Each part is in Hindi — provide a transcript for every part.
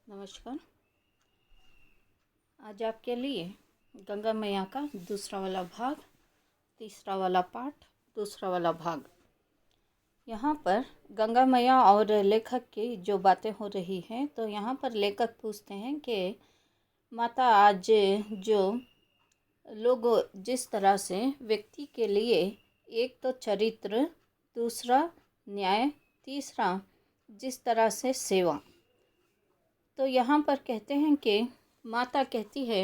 नमस्कार। आज आपके लिए गंगा मैया का दूसरा वाला भाग, तीसरा वाला पाठ, दूसरा वाला भाग। यहाँ पर गंगा मैया और लेखक की जो बातें हो रही हैं, तो यहाँ पर लेखक पूछते हैं कि माता, आज जो लोग जिस तरह से व्यक्ति के लिए एक तो चरित्र, दूसरा न्याय, तीसरा जिस तरह से सेवा, तो यहाँ पर कहते हैं कि माता कहती है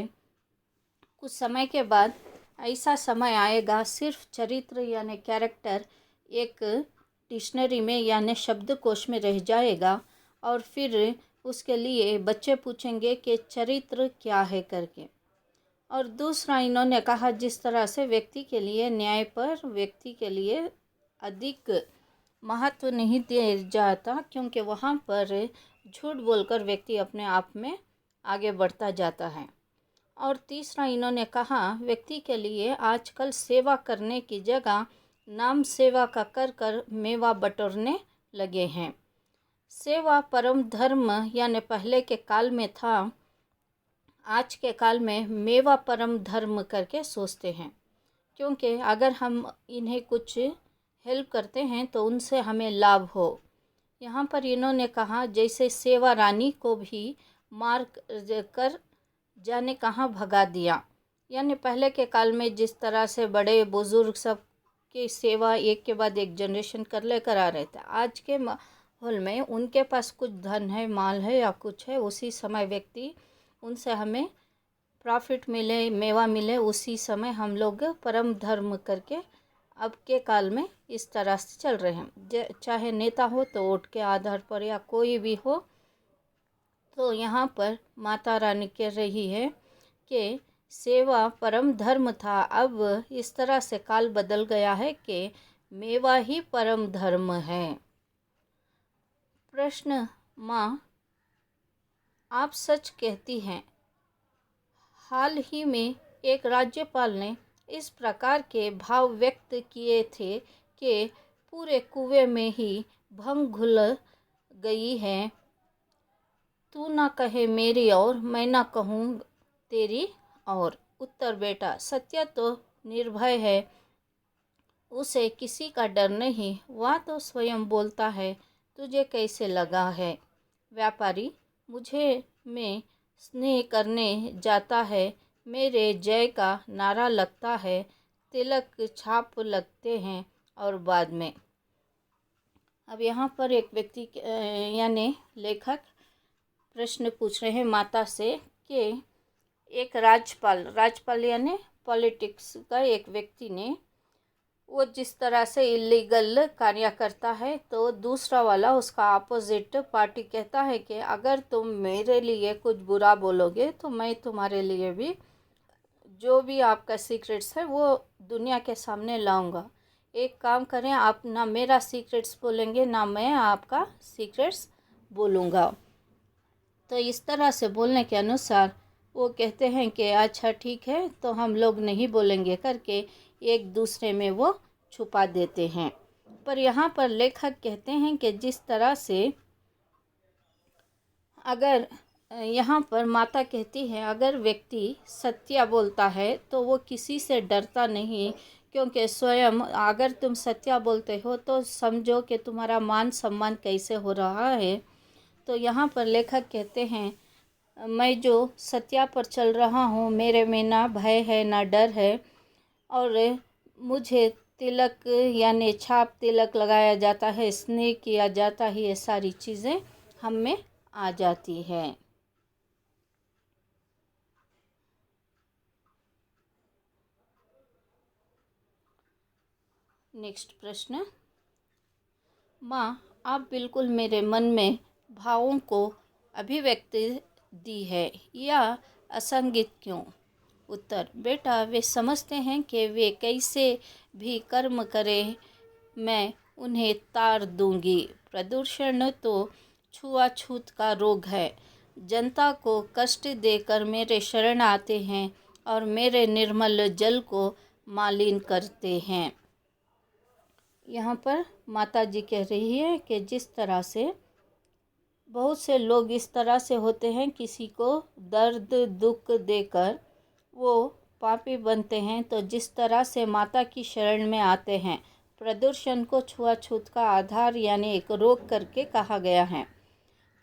कुछ समय के बाद ऐसा समय आएगा, सिर्फ चरित्र यानी कैरेक्टर एक डिक्शनरी में यानी शब्दकोश में रह जाएगा, और फिर उसके लिए बच्चे पूछेंगे कि चरित्र क्या है करके। और दूसरा इन्होंने कहा जिस तरह से व्यक्ति के लिए न्याय पर व्यक्ति के लिए अधिक महत्व नहीं दिया जाता, क्योंकि वहाँ पर झूठ बोलकर व्यक्ति अपने आप में आगे बढ़ता जाता है। और तीसरा इन्होंने कहा व्यक्ति के लिए आजकल सेवा करने की जगह नाम सेवा का कर कर मेवा बटोरने लगे हैं। सेवा परम धर्म यानी पहले के काल में था, आज के काल में मेवा परम धर्म करके सोचते हैं, क्योंकि अगर हम इन्हें कुछ हेल्प करते हैं तो उनसे हमें लाभ हो। यहाँ पर इन्होंने कहा जैसे सेवा रानी को भी मार कर जाने कहाँ भगा दिया, यानी पहले के काल में जिस तरह से बड़े बुजुर्ग सब की सेवा एक के बाद एक जनरेशन कर लेकर आ रहे थे, आज के माहौल में उनके पास कुछ धन है, माल है या कुछ है, उसी समय व्यक्ति उनसे हमें प्रॉफिट मिले, मेवा मिले, उसी समय हम लोग परम धर्म करके अब के काल में इस तरह से चल रहे हैं। चाहे नेता हो तो वोट के आधार पर या कोई भी हो, तो यहाँ पर माता रानी कह रही है कि सेवा परम धर्म था, अब इस तरह से काल बदल गया है कि मेवा ही परम धर्म है। प्रश्न: माँ, आप सच कहती हैं। हाल ही में एक राज्यपाल ने इस प्रकार के भाव व्यक्त किए थे कि पूरे कुएं में ही भंग घुल गई है। तू ना कहे मेरी और मैं ना कहूँ तेरी और। उत्तर: बेटा, सत्य तो निर्भय है, उसे किसी का डर नहीं, वह तो स्वयं बोलता है। तुझे कैसे लगा है? व्यापारी: मुझे में स्नेह करने जाता है, मेरे जय का नारा लगता है, तिलक छाप लगते हैं और बाद में। अब यहाँ पर एक व्यक्ति यानी लेखक प्रश्न पूछ रहे हैं माता से कि एक राजपाल यानी पॉलिटिक्स का एक व्यक्ति ने वो जिस तरह से इलीगल कार्य करता है, तो दूसरा वाला उसका अपोजिट पार्टी कहता है कि अगर तुम मेरे लिए कुछ बुरा बोलोगे तो मैं तुम्हारे लिए भी जो भी आपका सीक्रेट्स है वो दुनिया के सामने लाऊंगा। एक काम करें, आप ना मेरा सीक्रेट्स बोलेंगे ना मैं आपका सीक्रेट्स बोलूँगा। तो इस तरह से बोलने के अनुसार वो कहते हैं कि अच्छा ठीक है, तो हम लोग नहीं बोलेंगे करके एक दूसरे में वो छुपा देते हैं। पर यहाँ पर लेखक कहते हैं कि जिस तरह से अगर यहाँ पर माता कहती है अगर व्यक्ति सत्य बोलता है तो वो किसी से डरता नहीं, क्योंकि स्वयं अगर तुम सत्य बोलते हो तो समझो कि तुम्हारा मान सम्मान कैसे हो रहा है। तो यहाँ पर लेखक कहते हैं मैं जो सत्य पर चल रहा हूँ, मेरे में ना भय है ना डर है, और मुझे तिलक यानी छाप तिलक लगाया जाता है, स्नेह किया जाता है, ये सारी चीज़ें हम में आ जाती है। नेक्स्ट प्रश्न: माँ, आप बिल्कुल मेरे मन में भावों को अभिव्यक्ति दी है, या असंगित क्यों? उत्तर: बेटा, वे समझते हैं कि वे कैसे भी कर्म करें, मैं उन्हें तार दूंगी। प्रदूषण तो छुआछूत का रोग है। जनता को कष्ट देकर मेरे शरण आते हैं और मेरे निर्मल जल को मालिन करते हैं। यहाँ पर माता जी कह रही है कि जिस तरह से बहुत से लोग इस तरह से होते हैं, किसी को दर्द दुख देकर वो पापी बनते हैं। तो जिस तरह से माता की शरण में आते हैं, प्रदूषण को छुआछूत का आधार यानी एक रोग करके कहा गया है।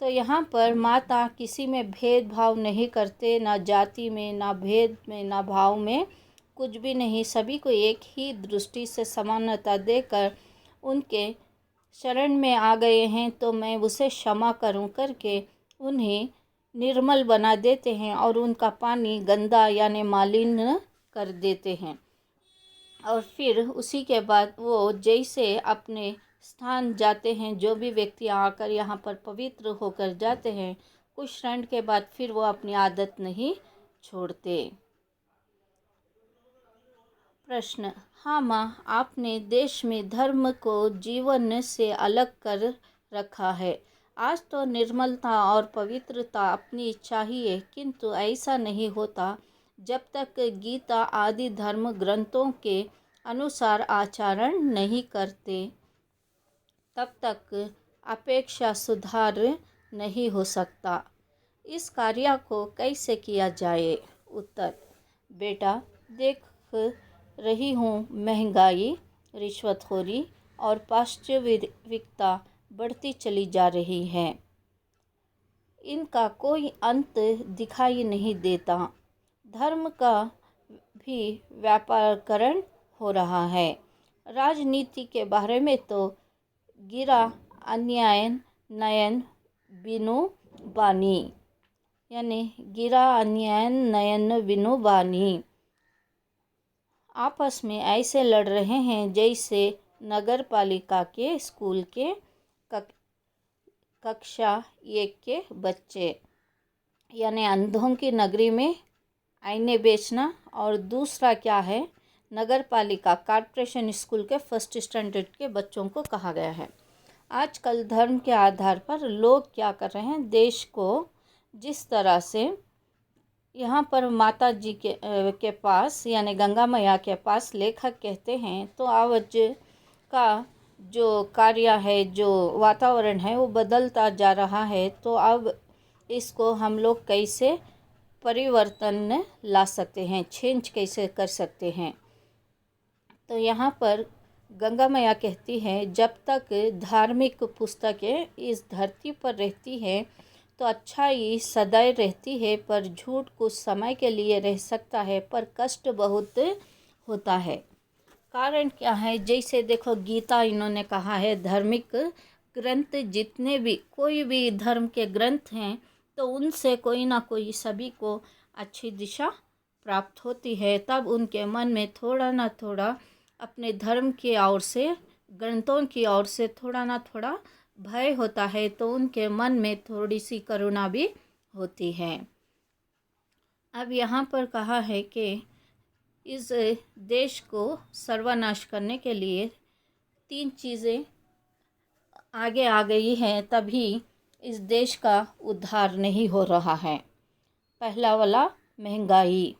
तो यहाँ पर माता किसी में भेदभाव नहीं करते, ना जाति में, ना भेद में, ना भाव में, कुछ भी नहीं। सभी को एक ही दृष्टि से समानता देकर उनके शरण में आ गए हैं तो मैं उसे क्षमा करूं करके उन्हें निर्मल बना देते हैं और उनका पानी गंदा यानी मालिन्य कर देते हैं। और फिर उसी के बाद वो जैसे अपने स्थान जाते हैं, जो भी व्यक्ति आकर यहाँ पर पवित्र होकर जाते हैं, कुछ क्षण के बाद फिर वो अपनी आदत नहीं छोड़ते। प्रश्न: हाँ माँ, आपने देश में धर्म को जीवन से अलग कर रखा है। आज तो निर्मलता और पवित्रता अपनी चाहिए, किंतु ऐसा नहीं होता। जब तक गीता आदि धर्म ग्रंथों के अनुसार आचरण नहीं करते, तब तक अपेक्षा सुधार नहीं हो सकता। इस कार्य को कैसे किया जाए? उत्तर: बेटा, देख रही हूँ महंगाई, रिश्वतखोरी और पाश्चात्य बढ़ती चली जा रही है। इनका कोई अंत दिखाई नहीं देता। धर्म का भी व्यापारीकरण हो रहा है। राजनीति के बारे में तो गिरा अन्याय नयन बिनु बानी, यानी गिरा अन्याय नयन बिनु बानी। आपस में ऐसे लड़ रहे हैं जैसे नगर पालिका के स्कूल के कक्षा 1 के बच्चे, यानी अंधों की नगरी में आईने बेचना। और दूसरा क्या है, नगर पालिका कॉर्पोरेशन स्कूल के फर्स्ट स्टैंडर्ड के बच्चों को कहा गया है। आजकल धर्म के आधार पर लोग क्या कर रहे हैं, देश को जिस तरह से यहाँ पर माता जी के पास यानी गंगा मैया के पास लेखक कहते हैं, तो आज का जो कार्य है, जो वातावरण है, वो बदलता जा रहा है। तो अब इसको हम लोग कैसे परिवर्तन ला सकते हैं, चेंज कैसे कर सकते हैं? तो यहाँ पर गंगा मैया कहती है, जब तक धार्मिक पुस्तकें इस धरती पर रहती है तो अच्छाई सदैव रहती है, पर झूठ कुछ समय के लिए रह सकता है, पर कष्ट बहुत होता है। कारण क्या है? जैसे देखो, गीता इन्होंने कहा है, धार्मिक ग्रंथ जितने भी कोई भी धर्म के ग्रंथ हैं, तो उनसे कोई ना कोई सभी को अच्छी दिशा प्राप्त होती है। तब उनके मन में थोड़ा ना थोड़ा अपने धर्म की ओर से, ग्रंथों की ओर से थोड़ा ना थोड़ा भय होता है, तो उनके मन में थोड़ी सी करुणा भी होती है। अब यहाँ पर कहा है कि इस देश को सर्वनाश करने के लिए 3 चीज़ें आगे आ गई हैं, तभी इस देश का उद्धार नहीं हो रहा है। पहला वाला महंगाई,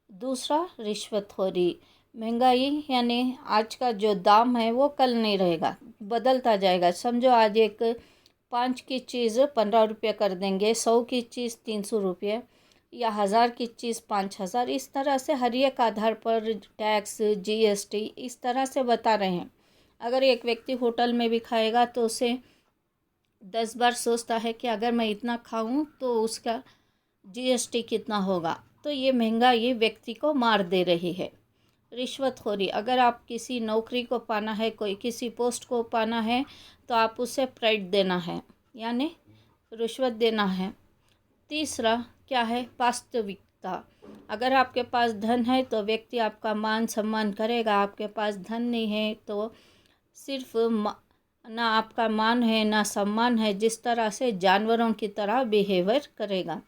दूसरा रिश्वतखोरी। महंगाई यानी आज का जो दाम है वो कल नहीं रहेगा, बदलता जाएगा। समझो आज एक 5 की चीज़ 15 रुपये कर देंगे, 100 की चीज़ 300 रुपये, या 1000 की चीज़ 5000। इस तरह से हर एक आधार पर टैक्स, GST इस तरह से बता रहे हैं। अगर एक व्यक्ति होटल में भी खाएगा तो उसे 10 बार सोचता है कि अगर मैं इतना खाऊं तो उसका GST कितना होगा। तो ये महंगाई व्यक्ति को मार दे रही है। रिश्वतखोरी, अगर आप किसी नौकरी को पाना है, कोई किसी पोस्ट को पाना है, तो आप उसे प्राइड देना है, यानी रिश्वत देना है। तीसरा क्या है? वास्तविकता। अगर आपके पास धन है तो व्यक्ति आपका मान सम्मान करेगा, आपके पास धन नहीं है तो सिर्फ ना आपका मान है ना सम्मान है, जिस तरह से जानवरों की तरह बिहेवियर करेगा।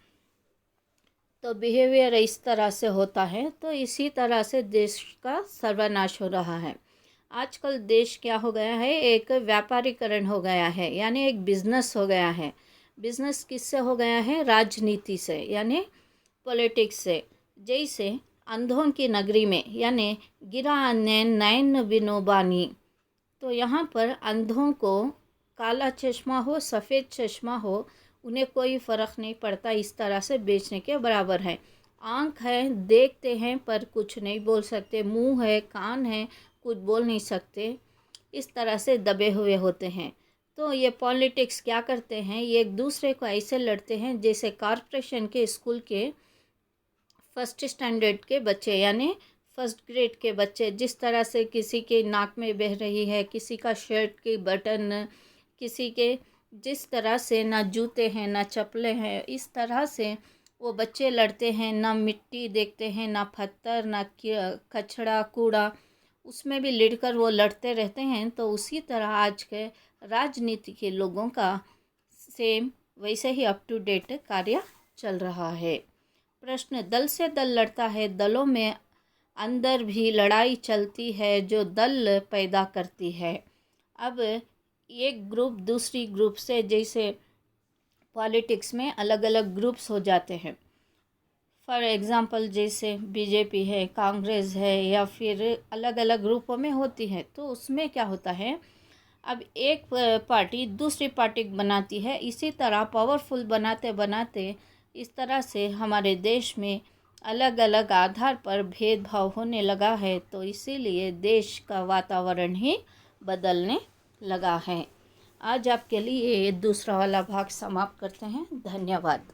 तो बिहेवियर इस तरह से होता है, तो इसी तरह से देश का सर्वनाश हो रहा है। आजकल देश क्या हो गया है, एक व्यापारीकरण हो गया है, यानी एक बिजनेस हो गया है। बिजनेस किससे हो गया है? राजनीति से, यानी पॉलिटिक्स से। जैसे अंधों की नगरी में, यानी गिरा नैन बिनो बानी। तो यहाँ पर अंधों को काला चश्मा हो सफ़ेद चश्मा हो, उन्हें कोई फ़र्क नहीं पड़ता, इस तरह से बेचने के बराबर है। आँख है, देखते हैं पर कुछ नहीं बोल सकते, मुंह है, कान है, कुछ बोल नहीं सकते, इस तरह से दबे हुए होते हैं। तो ये पॉलिटिक्स क्या करते हैं, ये एक दूसरे को ऐसे लड़ते हैं जैसे कॉरपोरेशन के स्कूल के फर्स्ट स्टैंडर्ड के बच्चे यानी फर्स्ट ग्रेड के बच्चे जिस तरह से किसी के नाक में बह रही है, किसी का शर्ट की बटन, किसी के जिस तरह से ना जूते हैं ना चप्पलें हैं, इस तरह से वो बच्चे लड़ते हैं। ना मिट्टी देखते हैं, ना पत्थर, ना कचड़ा कूड़ा, उसमें भी लड़कर वो लड़ते रहते हैं। तो उसी तरह आज के राजनीति के लोगों का सेम वैसे ही अप टू डेट कार्य चल रहा है। प्रश्न, दल से दल लड़ता है, दलों में अंदर भी लड़ाई चलती है जो दल पैदा करती है। अब एक ग्रुप दूसरी ग्रुप से, जैसे पॉलिटिक्स में अलग अलग ग्रुप्स हो जाते हैं, फॉर एग्ज़ाम्पल जैसे बीजेपी है, कांग्रेस है, या फिर अलग अलग ग्रुपों में होती है। तो उसमें क्या होता है, अब एक पार्टी दूसरी पार्टी बनाती है, इसी तरह पावरफुल बनाते बनाते इस तरह से हमारे देश में अलग अलग आधार पर भेदभाव होने लगा है। तो इसीलिए देश का वातावरण ही बदलने लगा है। आज आपके लिए दूसरा वाला भाग समाप्त करते हैं। धन्यवाद।